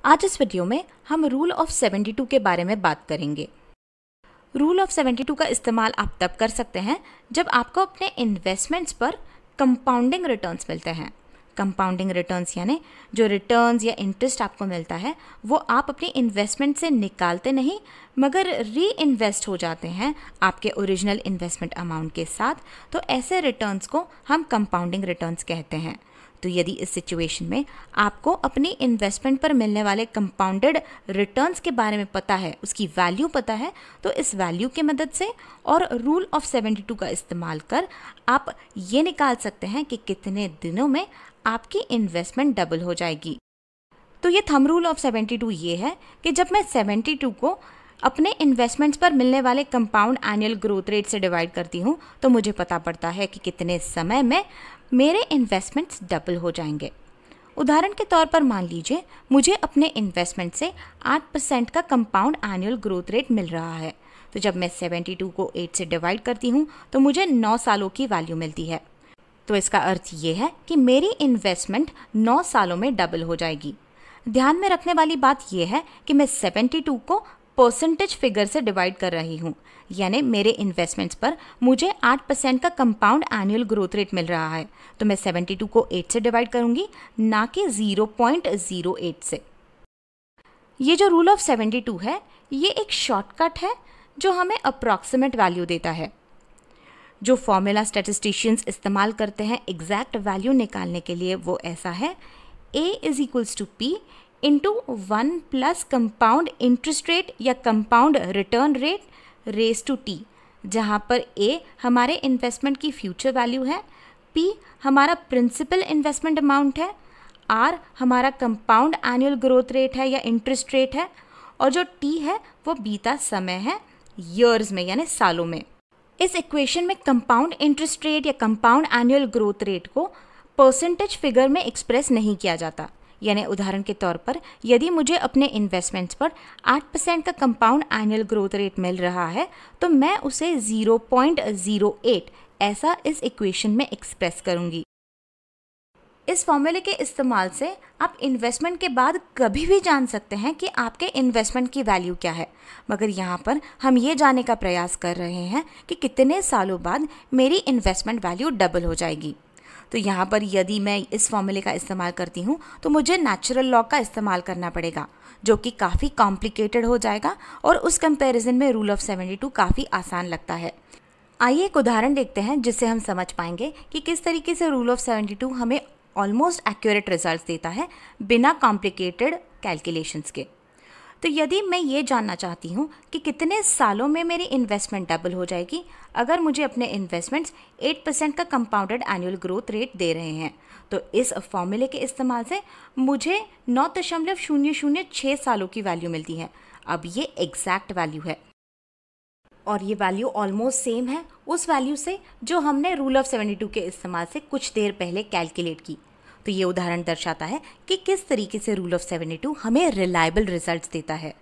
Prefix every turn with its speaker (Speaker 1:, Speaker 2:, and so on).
Speaker 1: आज इस वीडियो में हम रूल ऑफ 72 के बारे में बात करेंगे। रूल ऑफ 72 का इस्तेमाल आप तब कर सकते हैं जब आपको अपने इन्वेस्टमेंट्स पर कंपाउंडिंग रिटर्न्स मिलते हैं। कंपाउंडिंग रिटर्न्स यानी जो रिटर्न्स या इंटरेस्ट आपको मिलता है वो आप अपनी इन्वेस्टमेंट से निकालते नहीं मगर री इन्वेस्ट हो जाते हैं आपके ओरिजिनल इन्वेस्टमेंट अमाउंट के साथ। तो ऐसे रिटर्न्स को हम कंपाउंडिंग रिटर्न्स कहते हैं। तो यदि इस सिचुएशन में आपको अपनी इन्वेस्टमेंट पर मिलने वाले कंपाउंडेड रिटर्न्स के बारे में पता है, उसकी वैल्यू पता है, तो इस वैल्यू की मदद से और रूल ऑफ 72 का इस्तेमाल कर आप ये निकाल सकते हैं कि कितने दिनों में आपकी इन्वेस्टमेंट डबल हो जाएगी। तो ये थंब रूल ऑफ 72 ये है कि जब मैं 72 को अपने इन्वेस्टमेंट्स पर मिलने वाले कंपाउंड एनुअल ग्रोथ रेट से डिवाइड करती हूँ तो मुझे पता पड़ता है कि कितने समय में मेरे इन्वेस्टमेंट्स डबल हो जाएंगे। उदाहरण के तौर पर मान लीजिए मुझे अपने इन्वेस्टमेंट से 8% का कंपाउंड एनुअल ग्रोथ रेट मिल रहा है। तो जब मैं 72 को 8 से डिवाइड करती हूँ तो मुझे 9 सालों की वैल्यू मिलती है। तो इसका अर्थ ये है कि मेरी इन्वेस्टमेंट 9 सालों में डबल हो जाएगी। ध्यान में रखने वाली बात यह है कि मैं 72 को परसेंटेज फिगर से डिवाइड कर रही हूँ, यानी मेरे इन्वेस्टमेंट्स पर मुझे 8% का कंपाउंड एनुअल ग्रोथ रेट मिल रहा है। तो मैं 72 को 8 से डिवाइड करूँगी, ना कि 0.08 से। ये जो रूल ऑफ 72 है ये एक शॉर्टकट है जो हमें अप्रॉक्सीमेट वैल्यू देता है। जो फॉर्मूला स्टैटिस्टिशियंस इस्तेमाल करते हैं एग्जैक्ट वैल्यू निकालने के लिए वो ऐसा है, A = P into 1 plus compound interest rate या compound return rate raise to T, जहाँ पर A हमारे इन्वेस्टमेंट की फ्यूचर वैल्यू है, P हमारा प्रिंसिपल इन्वेस्टमेंट अमाउंट है, R हमारा कंपाउंड एनुअल ग्रोथ रेट है या इंटरेस्ट रेट है, और जो T है वो बीता समय है ईयर्स में यानी सालों में। इस इक्वेशन में कंपाउंड इंटरेस्ट रेट या कंपाउंड एनुअल ग्रोथ रेट को परसेंटेज फिगर में एक्सप्रेस नहीं किया जाता। यानी उदाहरण के तौर पर यदि मुझे अपने इन्वेस्टमेंट्स पर 8% का कंपाउंड एनुअल ग्रोथ रेट मिल रहा है तो मैं उसे 0.08 ऐसा इस इक्वेशन में एक्सप्रेस करूंगी। इस फॉर्मूले के इस्तेमाल से आप इन्वेस्टमेंट के बाद कभी भी जान सकते हैं कि आपके इन्वेस्टमेंट की वैल्यू क्या है, मगर यहाँ पर हम ये जानने का प्रयास कर रहे हैं कि कितने सालों बाद मेरी इन्वेस्टमेंट वैल्यू डबल हो जाएगी। तो यहाँ पर यदि मैं इस फॉर्मूले का इस्तेमाल करती हूँ तो मुझे नेचुरल लॉ का इस्तेमाल करना पड़ेगा, जो कि काफ़ी कॉम्प्लिकेटेड हो जाएगा और उस कंपैरिजन में रूल ऑफ 72 काफ़ी आसान लगता है। आइए एक उदाहरण देखते हैं जिससे हम समझ पाएंगे कि किस तरीके से रूल ऑफ 72 हमें ऑलमोस्ट एक्यूरेट रिजल्ट्स देता है बिना कॉम्प्लिकेटेड कैलकुलेशंस के। तो यदि मैं ये जानना चाहती हूँ कि कितने सालों में मेरी इन्वेस्टमेंट डबल हो जाएगी अगर मुझे अपने इन्वेस्टमेंट्स 8% का कंपाउंडेड एनुअल ग्रोथ रेट दे रहे हैं, तो इस फॉर्मूले के इस्तेमाल से मुझे 9.006 सालों की वैल्यू मिलती है। अब ये एग्जैक्ट वैल्यू है और ये वैल्यू ऑलमोस्ट सेम है उस वैल्यू से जो हमने रूल ऑफ 72 के इस्तेमाल से कुछ देर पहले कैलकुलेट की। तो ये उदाहरण दर्शाता है कि किस तरीके से रूल ऑफ 72 हमें रिलायबल रिजल्ट्स देता है।